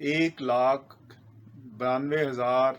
1,92,000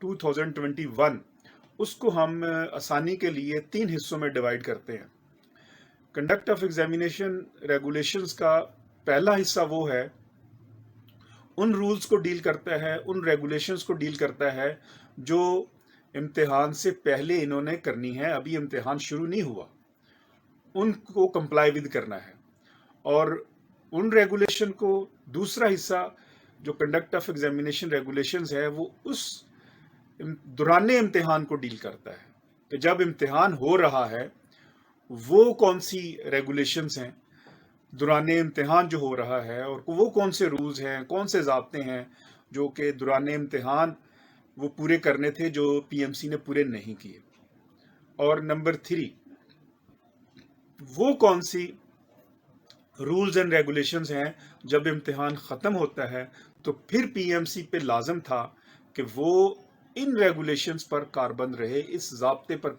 2021, اس کو ہم آسانی کے لیے 3 حصوں میں ڈیوائیڈ کرتے ہیں۔ کنڈکٹ آف ایگزامینیشن ریگولیشنز کا پہلا حصہ وہ ہے، ان رولز کو ڈیل کرتا ہے، ان ریگولیشنز کو ڈیل کرتا ہے جو امتحان سے پہلے انہوں نے کرنی ہے، ابھی امتحان شروع نہیں ہوا، ان کو کمپلائی ود کرنا ہے۔ اور ان ریگولیشن کو دوسرا حصہ جو کنڈکٹ آف ایگزامینیشن ریگولیشنز ہے، وہ اس دوران امتحان کو ڈیل کرتا ہے کہ جب امتحان ہو رہا ہے وہ کون سی ریگولیشنز ہیں دوران امتحان جو ہو رہا ہے، اور وہ کون سے رولز ہیں، کون سے ضابطے ہیں جو کہ دوران امتحان وہ پورے کرنے تھے جو پی ایم سی نے پورے نہیں کیے۔ اور نمبر 3، وہ کون سی رولز اینڈ ریگولیشنز ہیں جب امتحان ختم ہوتا ہے تو پھر پی ایم سی پہ لازم تھا کہ وہ ان ریگولیشنز پر کاربند رہے، اس ضابطے پر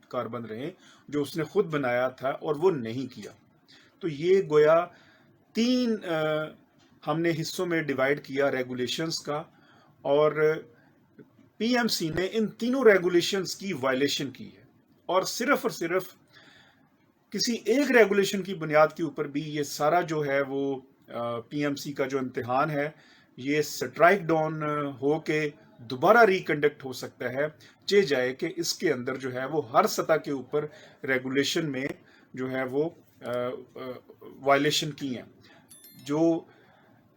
کاربند رہے جو اس نے خود بنایا تھا اور وہ نہیں کیا۔ تو یہ گویا 3 ہم نے حصوں میں ڈیوائیڈ کیا ریگولیشنز کا، اور پی ایم سی نے ان تینوں ریگولیشنز کی وائلیشن کی ہے، اور صرف کسی ایک ریگولیشن کی بنیاد کے اوپر بھی یہ سارا جو ہے وہ پی ایم سی کا جو امتحان ہے یہ سٹرائک ڈاؤن ہو کے دوبارہ ریکنڈکٹ ہو سکتا ہے، چہ جائے کہ اس کے اندر جو ہے وہ ہر سطح کے اوپر ریگولیشن میں جو ہے وہ وائلیشن کی ہیں۔ جو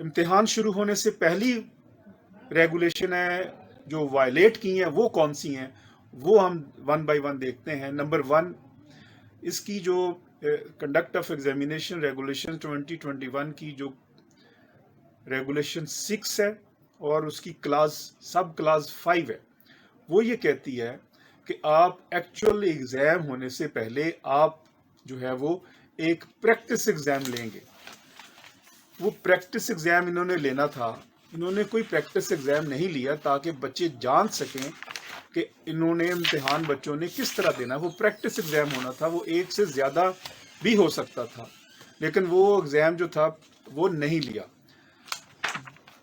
امتحان شروع ہونے سے پہلی ریگولیشن ہے جو وائلیٹ کی ہیں وہ کون سی ہیں، وہ ہم 1 بائی 1 دیکھتے ہیں۔ نمبر 1، اس کی جو کنڈکٹ آف ایگزامینیشن ریگولیشن 2021 کی جو ریگولیشن 6 ہے اور اس کی سب کلاس 5 ہے، وہ یہ کہتی ہے کہ آپ ایکچوئل ایگزام ہونے سے پہلے آپ جو ہے وہ ایک پریکٹس ایگزام لیں گے۔ وہ پریکٹس ایگزام انہوں نے لینا تھا، انہوں نے کوئی پریکٹس ایگزام نہیں لیا تاکہ بچے جان سکیں کہ انہوں نے امتحان بچوں نے کس طرح دینا۔ وہ پریکٹس ایگزام ہونا تھا، وہ ایک سے زیادہ بھی ہو سکتا تھا، لیکن وہ ایگزام جو تھا وہ نہیں لیا۔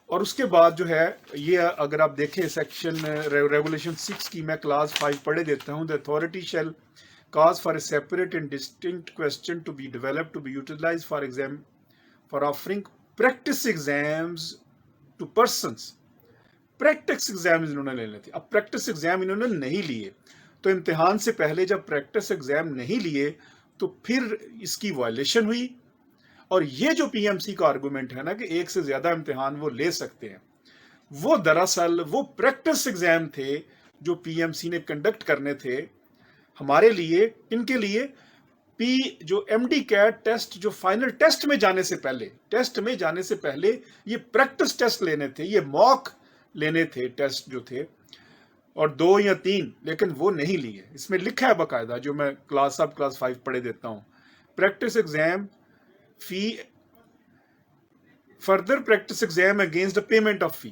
اور اس کے بعد جو ہے یہ اگر آپ دیکھیں سیکشن ریگولیشن 6 کی میں کلاس 5 پڑھے دیتا ہوں۔ The authority shall cause for a separate and distinct question to be developed to be utilized for offering practice exams to persons۔ Practice exam انہوں نے لینے تھے، اب پریکٹس ایگزام انہوں نے نہیں لیے، تو امتحان سے پہلے جب پریکٹس ایگزام نہیں لیے تو پھر اس کی وائلیشن ہوئی۔ اور یہ جو پی ایم سی کا آرگومنٹ ہے نا کہ ایک سے زیادہ امتحان وہ لے سکتے ہیں، وہ دراصل وہ پریکٹس ایگزام تھے جو پی ایم سی نے کنڈکٹ کرنے تھے ہمارے لیے۔ ان کے لیے جو ایم ڈی کیٹ ٹیسٹ جو فائنل ٹیسٹ میں جانے سے پہلے یہ پریکٹس ٹیسٹ لینے تھے، یہ موک لینے تھے ٹیسٹ جو تھے، اور 2 یا 3، لیکن وہ نہیں لیے۔ اس میں لکھا ہے باقاعدہ، جو میں کلاس 5 پڑھے دیتا ہوں، پریکٹس ایگزام فی further practice exam against payment of فی۔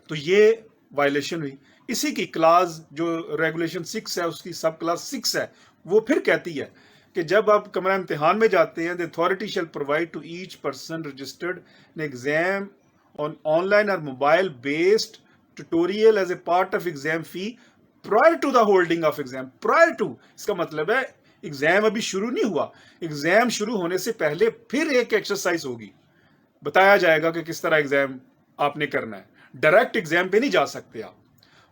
تو یہ وائلیشن ہوئی۔ اسی کی کلاس جو ریگولیشن 6 ہے، اس کی سب کلاس 6 ہے، وہ پھر کہتی ہے کہ جب آپ کمرہ امتحان میں جاتے ہیں the authority shall provide to each person registered an exam on online or mobile based tutorial as a part of exam fee prior to the holding of exam۔ prior to اس کا مطلب ہے ایگزام ابھی شروع نہیں ہوا، exam شروع ہونے سے پہلے پھر ایک ایکسرسائز ہوگی، بتایا جائے گا کہ کس طرح ایگزام آپ نے کرنا ہے، ڈائریکٹ ایگزام پہ نہیں جا سکتے آپ۔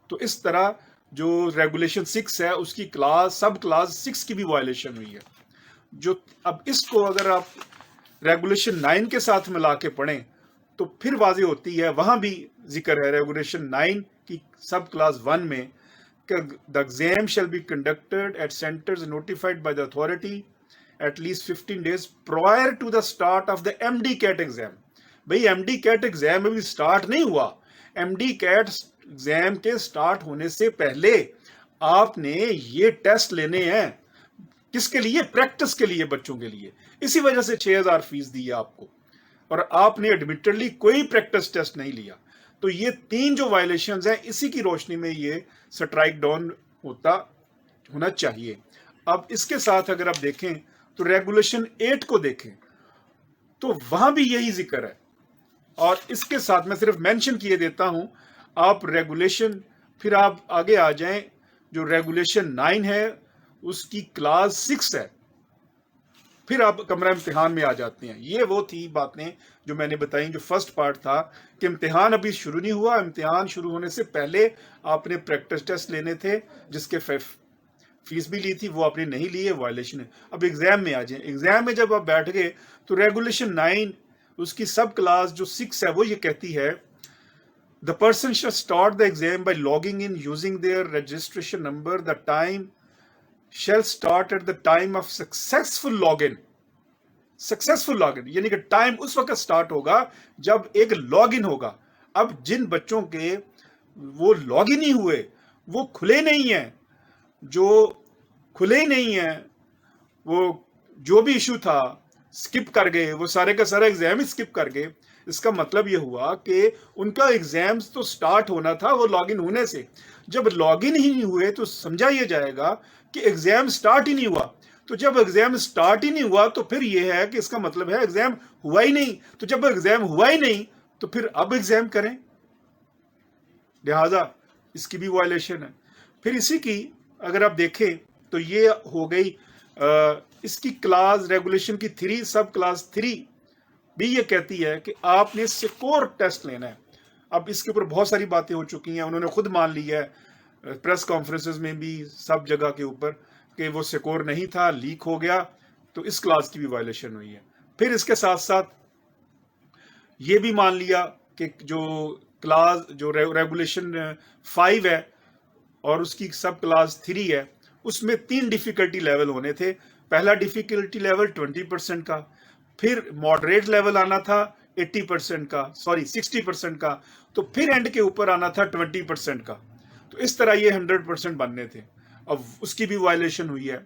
تو اس طرح جو ریگولیشن 6 ہے اس کی سب کلاس 6 کی بھی وائلیشن ہوئی ہے۔ جو اب اس کو اگر آپ ریگولیشن 9 کے ساتھ ملا کے پڑھیں تو پھر واضح ہوتی ہے، وہاں بھی ذکر ہے ریگولیشن 9 کی سب کلاس 1 میں کہ the exam shall be conducted at centers notified by the authority at least 15 days prior to the start of the MD CAT exam۔ بھئی ایم ڈی کیٹ ایگزام ابھی سٹارٹ نہیں ہوا، M D CAT exam کے start ہونے سے پہلے آپ نے یہ ٹیسٹ لینے ہیں۔ کس کے لیے؟ پریکٹس کے لیے، بچوں کے لیے۔ اسی وجہ سے 6000 فیس دی ہے آپ کو، اور آپ نے ایڈمیٹڈلی کوئی پریکٹس ٹیسٹ نہیں لیا۔ تو یہ 3 جو وائلیشنز ہیں، اسی کی روشنی میں یہ سٹرائک ڈاؤن ہونا چاہیے۔ اب اس کے ساتھ اگر آپ دیکھیں تو ریگولیشن 8 کو دیکھیں تو وہاں بھی یہی ذکر ہے، اور اس کے ساتھ میں صرف مینشن کیے دیتا ہوں۔ آپ ریگولیشن پھر آپ آگے آ جائیں جو ریگولیشن 9 ہے اس کی کلاس 6 ہے، پھر آپ کمرہ امتحان میں آ جاتے ہیں. یہ وہ تھی باتیں جو میں نے بتائیں. جو فرسٹ پارٹ تھا کہ امتحان ابھی شروع نہیں ہوا، امتحان شروع ہونے سے پہلے آپ نے پریکٹس ٹیسٹ لینے تھے جس کے فیس بھی لی تھی، وہ آپ نے نہیں لی ہے، وائلیشن ہے. اب ایگزام میں آ جائیں. ایگزام میں جب آپ بیٹھ گئے تو ریگولیشن 9 اس کی سب کلاس جو 6 ہے وہ یہ کہتی ہے the person shall start the exam by logging in using their registration number. The time shall start at the time of successful login. Successful log in یعنی کہ ٹائم اس وقت سٹارٹ ہوگا جب ایک لاگ ان ہوگا. اب جن بچوں کے وہ لاگ ان ہی ہوئے، وہ کھلے نہیں ہیں، جو کھلے ہی نہیں ہیں، وہ جو بھی ایشو تھا سکپ کر گئے، وہ سارے کا سارا ایگزام ہی سکپ کر گئے. اس کا مطلب یہ ہوا کہ ان کا ایگزام تو سٹارٹ ہونا تھا وہ لاگ ان ہونے سے. جب لاگ ان ہی نہیں ہوئے تو سمجھا یہ جائے گا کہ ایگزام سٹارٹ ہی نہیں ہوا. تو جب ایگزام سٹارٹ ہی نہیں ہوا تو پھر یہ ہے کہ اس کا مطلب ہے ایگزام ہوا ہی نہیں. تو جب ایگزام ہوا ہی نہیں تو پھر اب ایگزام کریں، لہذا اس کی بھی وائلیشن ہے. پھر اسی کی اگر آپ دیکھیں تو یہ ہو گئی اس کی کلاس ریگولیشن کی 3 سب کلاس 3 بھی یہ کہتی ہے کہ آپ نے سکور ٹیسٹ لینا ہے. اب اس کے اوپر بہت ساری باتیں ہو چکی ہیں، انہوں نے خود مان لی ہے پریس کانفرنسز میں بھی سب جگہ کے اوپر کہ وہ سکور نہیں تھا، لیک ہو گیا. تو اس کلاس کی بھی وائلیشن ہوئی ہے. پھر اس کے ساتھ ساتھ یہ بھی مان لیا کہ جو کلاس جو ریگولیشن 5 ہے اور اس کی سب کلاس 3 ہے اس میں 3 ڈیفیکلٹی لیول ہونے تھے. پہلا ڈیفیکلٹی لیول 20% کا، پھر ماڈریٹ لیول آنا تھا 80% کا، سوری 60% کا، تو پھر اینڈ کے اوپر آنا تھا 20% کا. تو اس طرح یہ 100% بننے تھے. اب اس کی بھی وائلیشن ہوئی ہے.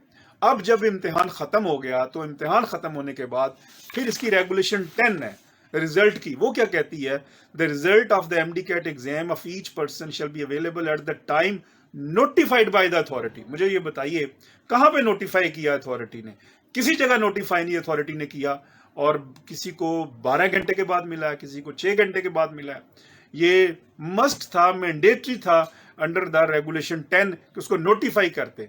اب جب امتحان ختم ہو گیا تو امتحان ختم ہونے کے بعد پھر اس کی ریگولیشن 10 ہے ریزلٹ کی. وہ کیا کہتی ہے؟ The result of the MD CAT exam of each person shall be available at the time notified by the authority. مجھے یہ بتائیے کہاں پہ نوٹیفائی کیا اتھارٹی نے؟ کسی جگہ نوٹیفائی نہیں اتھارٹی نے کیا. اور کسی کو 12 گھنٹے کے بعد ملا ہے، کسی کو 6 گھنٹے کے بعد ملا ہے. یہ مسٹ تھا، مینڈیٹری تھا انڈر دا ریگولیشن 10 کہ اس کو نوٹیفائی کرتے.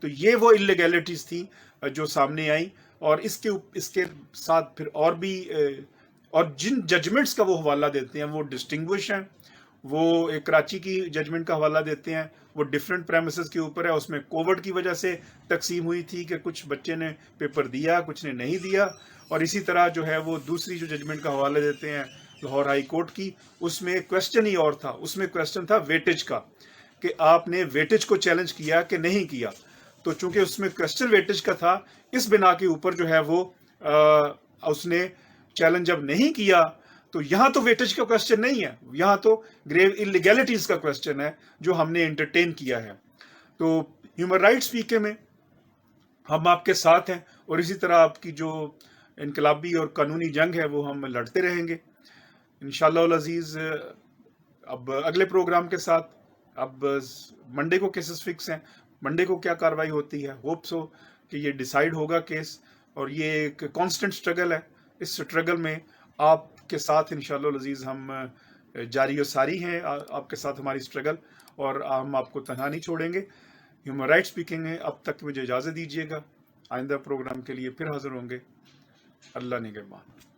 تو یہ وہ انلیگیلٹیز تھیں جو سامنے آئیں. اور اس کے ساتھ پھر اور بھی اور جن ججمنٹس کا وہ حوالہ دیتے ہیں وہ ڈسٹنگوش ہیں. وہ ایک کراچی کی ججمنٹ کا حوالہ دیتے ہیں، وہ ڈفرینٹ پریمیسز کے اوپر ہے. اس میں کووڈ کی وجہ سے تقسیم ہوئی تھی کہ کچھ بچے نے پیپر دیا، کچھ نے نہیں دیا. اور اسی طرح جو ہے وہ دوسری جو ججمنٹ کا حوالہ دیتے ہیں لاہور ہائی کورٹ کی، اس میں کویسچن ہی اور تھا. اس میں کویسچن تھا ویٹیج کا کہ آپ نے ویٹیج کو چیلنج کیا کہ نہیں کیا. تو چونکہ اس میں کویسچن ویٹیج کا تھا، اس بنا کے اوپر جو ہے وہ اس نے چیلنج جب نہیں کیا تو یہاں تو ویٹیج کا کویسچن نہیں ہے، یہاں تو گریو انلیگیلٹیز کا کویسچن ہے جو ہم نے انٹرٹین کیا ہے. تو ہیومن رائٹس پی کے میں ہم آپ کے ساتھ ہیں، اور اسی طرح آپ کی جو انقلابی اور قانونی جنگ ہے وہ ہم لڑتے رہیں گے انشاءاللہ العزیز. اب اگلے پروگرام کے ساتھ، اب منڈے کو کیسز فکس ہیں، منڈے کو کیا کاروائی ہوتی ہے. ہوپ سو کہ یہ ڈیسائیڈ ہوگا کیس. اور یہ ایک کانسٹنٹ سٹرگل ہے. اس سٹرگل میں آپ کے ساتھ انشاءاللہ العزیز ہم جاری و ساری ہیں، آپ کے ساتھ ہماری سٹرگل، اور ہم آپ کو تنہا نہیں چھوڑیں گے. ہیومن رائٹس اسپیکنگ ہے. اب تک مجھے اجازت دیجیے گا، آئندہ پروگرام کے لیے پھر حاضر ہوں گے. اللہ نگہبان.